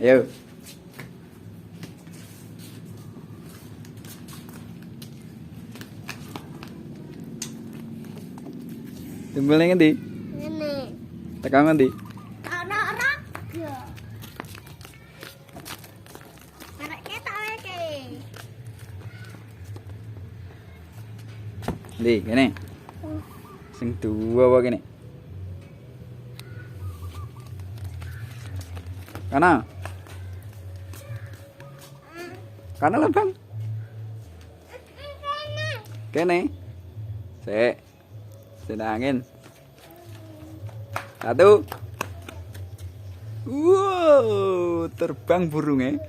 Ayo. Timbulnya ngendi? Ngene. Tekan ngendi? Ana raga. Karek ketok weke. Ndi, kene. Sing dua apa kene? Kana. Kana lah, Bang. Kene. Sik. Sedangin. Satu. Wow, terbang burungnya.